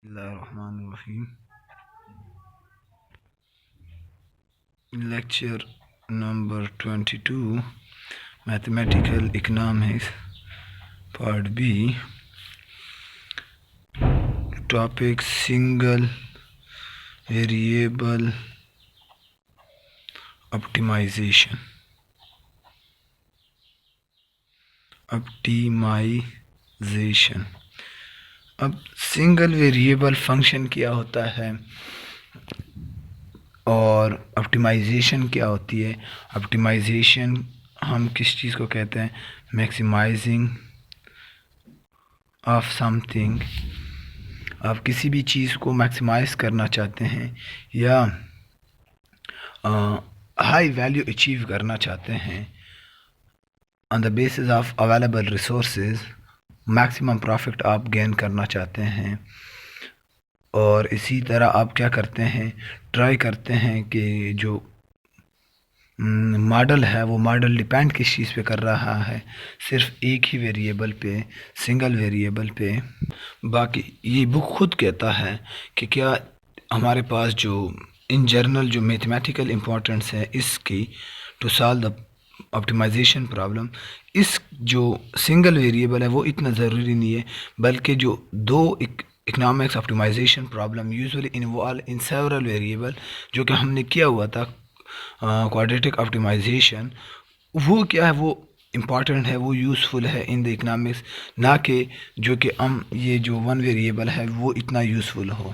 Bismillahirrahmanirrahim. Lecture number 22, Mathematical Economics, Part B. Topic: Single Variable Optimization. अब single variable function क्या होता है और ऑप्टिमाइजेशन क्या होती है। ऑप्टिमाइजेशन हम किस चीज़ को कहते हैं? Maximising of something. आप किसी भी चीज़ को मैक्सिमाइज करना चाहते हैं या हाई वैल्यू अचीव करना चाहते हैं on the basis of available resources. Maximum profit आप गेन करना चाहते हैं और इसी तरह आप क्या करते हैं, ट्राई करते हैं कि जो मॉडल है वो मॉडल डिपेंड किस चीज़ पे कर रहा है, सिर्फ एक ही वेरिएबल पे, सिंगल वेरिएबल पे। बाकी ये बुक खुद कहता है कि क्या हमारे पास जो इन जनरल जो मैथमेटिकल इम्पोर्टेंस है इसकी to solve the optimisation problem, इस जो सिंगल वेरिएबल है वो इतना ज़रूरी नहीं है, बल्कि जो दो economics optimisation problem usually involve in several variable, जो कि हमने किया हुआ था क्वाड्रेटिक ऑप्टिमाइजेशन, वो क्या है, वो इम्पॉर्टेंट है, वो यूज़फुल है इन द इकोनॉमिक्स, ना कि जो कि हम ये जो वन वेरिएबल है वो इतना यूज़फुल हो।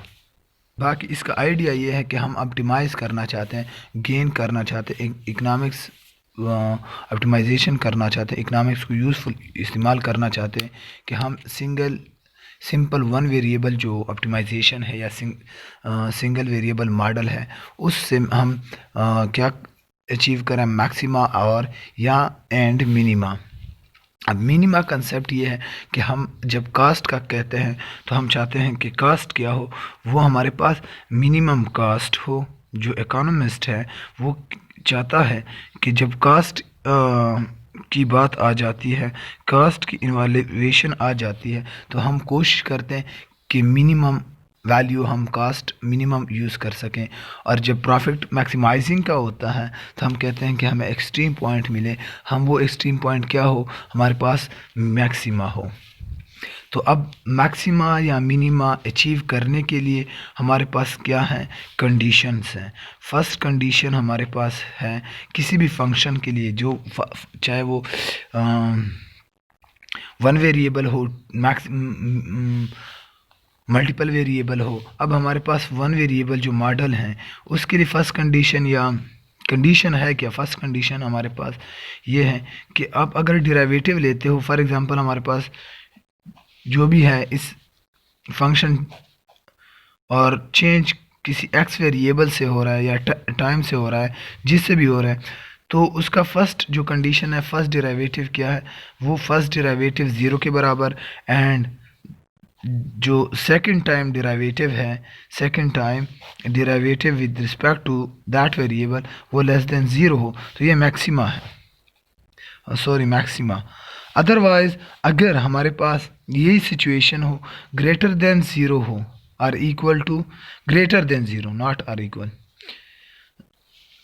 बाकी इसका आइडिया ये है कि हम ऑप्टिमाइज़ करना चाहते हैं, गेन करना चाहते हैं, इकोनॉमिक्स ऑप्टिमाइजेशन करना चाहते हैं, इकोनॉमिक्स को यूज़फुल इस्तेमाल करना चाहते हैं कि हम सिंपल वन वेरिएबल जो ऑप्टिमाइजेशन है या सिंगल वेरिएबल मॉडल है उससे हम क्या अचीव करें, मैक्सिमा और या एंड मिनिमा। अब मिनिमा कंसेप्ट ये है कि हम जब कास्ट का कहते हैं तो हम चाहते हैं कि कास्ट क्या हो, वो हमारे पास मिनिमम कास्ट हो। जो इकोनॉमिस्ट है वो चाहता है कि जब कास्ट की बात आ जाती है, कास्ट की इन्वॉल्वेशन आ जाती है, तो हम कोशिश करते हैं कि मिनिमम वैल्यू हम कास्ट मिनिमम यूज़ कर सकें। और जब प्रॉफिट मैक्सिमाइजिंग का होता है तो हम कहते हैं कि हमें एक्सट्रीम पॉइंट मिले, हम वो एक्सट्रीम पॉइंट क्या हो, हमारे पास मैक्सिमा हो। तो अब मैक्सिमा या मिनिमा अचीव करने के लिए हमारे पास क्या है, कंडीशंस हैं। फर्स्ट कंडीशन हमारे पास है किसी भी फंक्शन के लिए, जो चाहे वो वन वेरिएबल हो, मल्टीपल वेरिएबल हो। अब हमारे पास वन वेरिएबल जो मॉडल हैं उसके लिए फर्स्ट कंडीशन या कंडीशन है क्या, फर्स्ट कंडीशन हमारे पास ये है कि आप अगर डेरिवेटिव लेते हो, फॉर एग्जांपल हमारे पास जो भी है इस फंक्शन और चेंज किसी एक्स वेरिएबल से हो रहा है या टाइम से हो रहा है, जिससे भी हो रहा है, तो उसका फर्स्ट जो कंडीशन है, फर्स्ट डेरिवेटिव क्या है, वो फर्स्ट डेरिवेटिव ज़ीरो के बराबर, एंड जो सेकंड टाइम डेरिवेटिव है, second time derivative with respect to that variable वो लेस देन ज़ीरो हो, तो ये मैक्सिमा है, सॉरी मैक्सिमा। अदरवाइज अगर हमारे पास यही सिचुएशन हो, ग्रेटर देन ज़ीरो हो और equal to greater than zero, not or equal,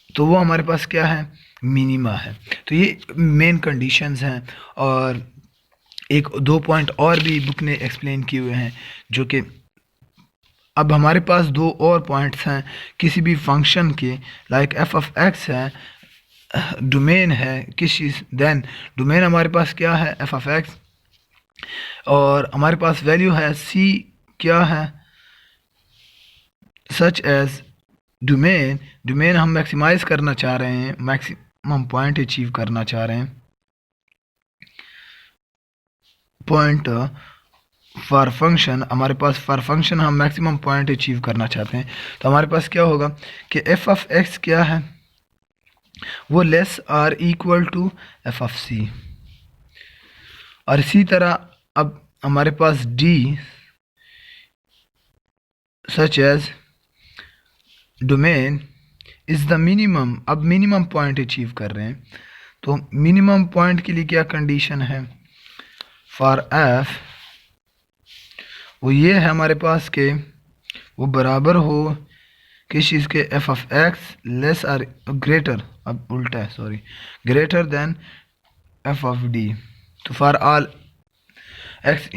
तो वो हमारे पास क्या है, मिनिमा है। तो ये मेन कंडीशंस हैं। और एक दो पॉइंट और भी बुक ने एक्सप्लेन किए हुए हैं, जो कि अब हमारे पास दो और पॉइंट्स हैं किसी भी फंक्शन के, लाइक एफ ऑफ एक्स है, डोमेन है किस चीज़, देन डोमेन हमारे पास क्या है, एफ ऑफ एक्स, और हमारे पास वैल्यू है सी क्या है, सच एज डोमेन हम मैक्सिमाइज करना चाह रहे हैं, मैक्सिमम पॉइंट अचीव करना चाह रहे हैं, पॉइंट फॉर फंक्शन हमारे पास, फॉर फंक्शन हम मैक्सिमम पॉइंट अचीव करना चाहते हैं, तो हमारे पास क्या होगा कि एफ ऑफ एक्स क्या है, वो less or equal to f of c. और इसी तरह अब हमारे पास d such as domain is the minimum, अब मिनिमम पॉइंट अचीव कर रहे हैं, तो मिनिमम पॉइंट के लिए क्या कंडीशन है फॉर एफ, वो ये है हमारे पास के वो बराबर हो किस चीज़ के, एफ ऑफ एक्स लेस और ग्रेटर, अब उल्टा है sorry, greater than f of d. तो for all x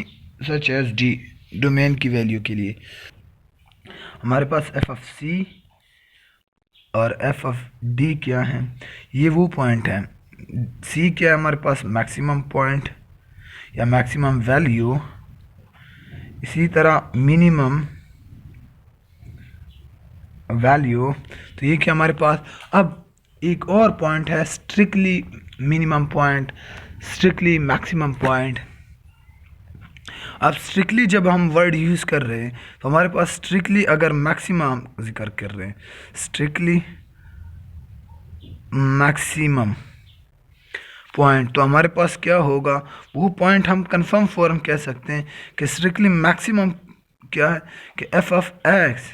such as d, domain की वैल्यू के लिए हमारे पास एफ ऑफ सी और एफ ऑफ डी क्या है, ये वो पॉइंट है। सी क्या है हमारे पास, मैक्सिमम पॉइंट या मैक्सिमम वैल्यू, इसी तरह मिनिमम वैल्यू। तो ये क्या हमारे पास, अब एक और पॉइंट है strictly minimum point, strictly maximum point. अब स्ट्रिक्टली जब हम वर्ड यूज़ कर रहे हैं तो हमारे पास स्ट्रिक्टली अगर मैक्सिमम जिक्र कर रहे हैं, स्ट्रिक्टली मैक्सिमम पॉइंट, तो हमारे पास क्या होगा, वो पॉइंट हम कंफर्म फॉर्म कह सकते हैं कि स्ट्रिक्टली मैक्सिमम क्या है कि F of x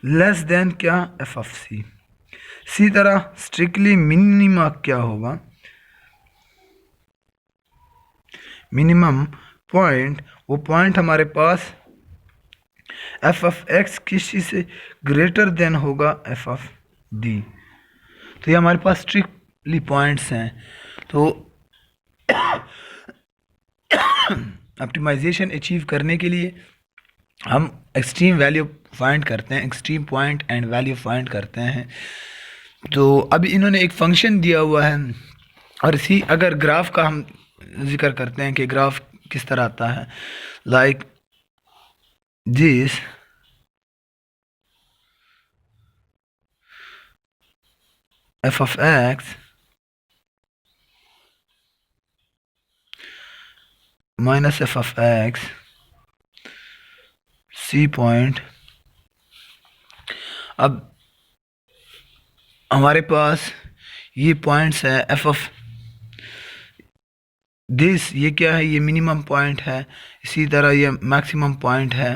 less than क्या, एफ ऑफ सी। इसी तरह स्ट्रिक्टली मिनिमा क्या होगा, मिनिमम पॉइंट, वो पॉइंट हमारे पास एफ ऑफ एक्स किस चीज़ से ग्रेटर देन होगा, एफ ऑफ डी। तो ये हमारे पास स्ट्रिक्टली पॉइंट्स हैं। तो ऑप्टिमाइजेशन अचीव करने के लिए हम एक्सट्रीम वैल्यू फाइंड करते हैं, extreme point and value find करते हैं। तो अभी इन्होंने एक फंक्शन दिया हुआ है, और इसी अगर ग्राफ का हम जिक्र करते हैं कि ग्राफ किस तरह आता है, like this, F of X minus F of X C point. अब हमारे पास ये पॉइंट्स है, एफ ऑफ दिस ये क्या है, ये मिनिमम पॉइंट है, इसी तरह ये मैक्सिमम पॉइंट है,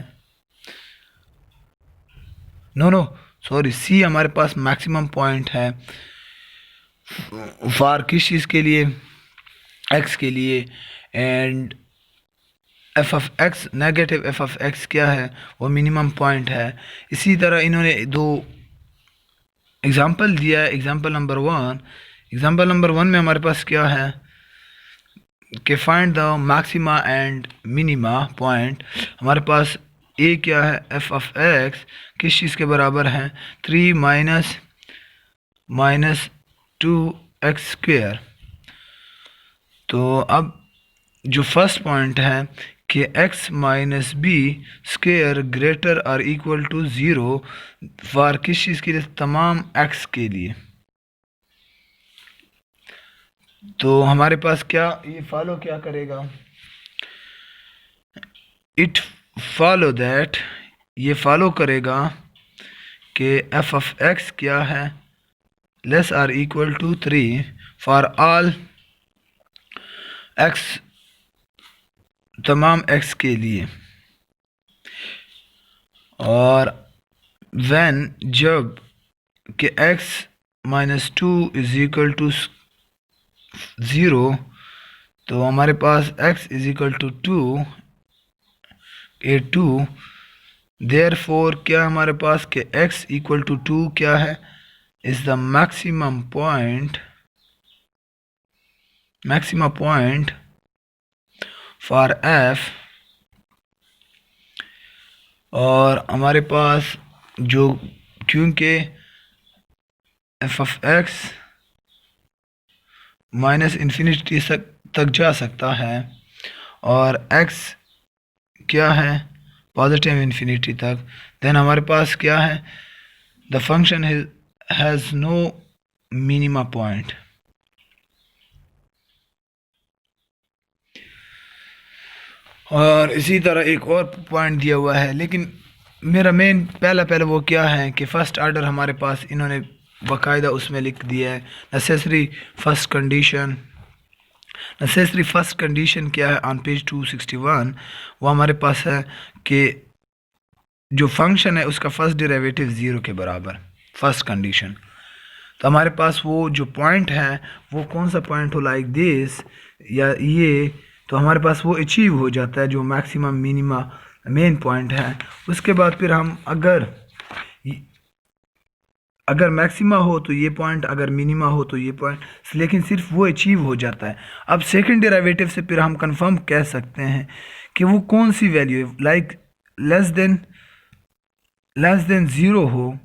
नो सॉरी, सी हमारे पास मैक्सिमम पॉइंट है फॉर किस चीज़ के लिए, एक्स के लिए, and F of x negative F of X क्या है, वो मिनिमम पॉइंट है। इसी तरह इन्होंने दो एग्जांपल दिया है, एग्जांपल नंबर वन में हमारे पास क्या है कि find the maxima and minima point. हमारे पास ए क्या है, एफ ऑफ एक्स किस चीज़ के बराबर है, 3 माइनस 2x स्क्वेयर। तो अब जो फर्स्ट पॉइंट है कि x minus B square greater और इक्वल टू 0 फॉर किस चीज़ के लिए, तमाम x के लिए। तो हमारे पास क्या ये फॉलो क्या करेगा, इट फॉलो दैट, ये फॉलो करेगा कि एफ ऑफ एक्स क्या है, less or equal to 3 for all X, तमाम x के लिए। और व्हेन जब कि x minus 2 is equal to 0, तो हमारे पास x is equal to 2, therefore क्या हमारे पास कि x इक्वल टू 2 क्या है, is the maximum point for f। और हमारे पास जो, क्योंकि F of X minus infinity तक जा सकता है और x क्या है, पॉजिटिव इन्फिनिटी तक, देन हमारे पास क्या है, the function has no minima point. और इसी तरह एक और पॉइंट दिया हुआ है, लेकिन मेरा मेन पहला वो क्या है कि फ़र्स्ट ऑर्डर हमारे पास इन्होंने बाकायदा उसमें लिख दिया है, नेसेसरी फर्स्ट कंडीशन क्या है ऑन पेज 261, वो हमारे पास है कि जो फंक्शन है उसका फर्स्ट डेरिवेटिव 0 के बराबर, फर्स्ट कंडीशन। तो हमारे पास वो जो पॉइंट है वो कौन सा पॉइंट हो, लाइक दिस या ये, तो हमारे पास वो अचीव हो जाता है जो मैक्सिमम मिनिमा मेन पॉइंट है। उसके बाद फिर हम अगर मैक्सिमा हो तो ये पॉइंट, अगर मिनिमा हो तो ये पॉइंट, लेकिन सिर्फ वो अचीव हो जाता है। अब सेकंड डेरिवेटिव से फिर हम कंफर्म कह सकते हैं कि वो कौन सी वैल्यू है, लाइक लेस देन ज़ीरो हो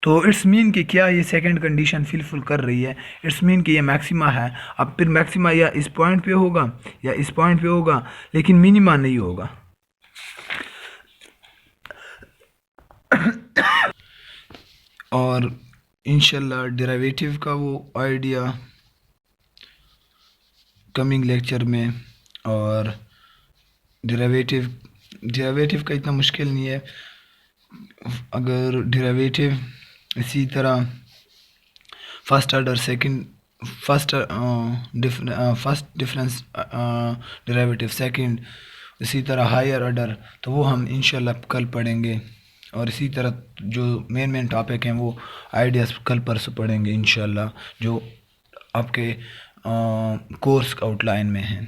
तो इट्स मीन कि क्या ये सेकंड कंडीशन फुलफिल कर रही है, इट्स मीन कि ये मैक्सिमा है। अब फिर मैक्सिमा या इस पॉइंट पे होगा या इस पॉइंट पे होगा, लेकिन मिनिमा नहीं होगा। और इंशाल्लाह डेरिवेटिव का वो आइडिया कमिंग लेक्चर में। और डेरिवेटिव का इतना मुश्किल नहीं है। अगर डेरिवेटिव इसी तरह first order second first first difference derivative second, इसी तरह हायर ऑर्डर, तो वो हम इंशाल्लाह कल पढ़ेंगे। और इसी तरह जो मेन टॉपिक हैं वो आइडियाज़ कल परसों पढ़ेंगे इंशाल्लाह, जो आपके कोर्स आउटलाइन में हैं।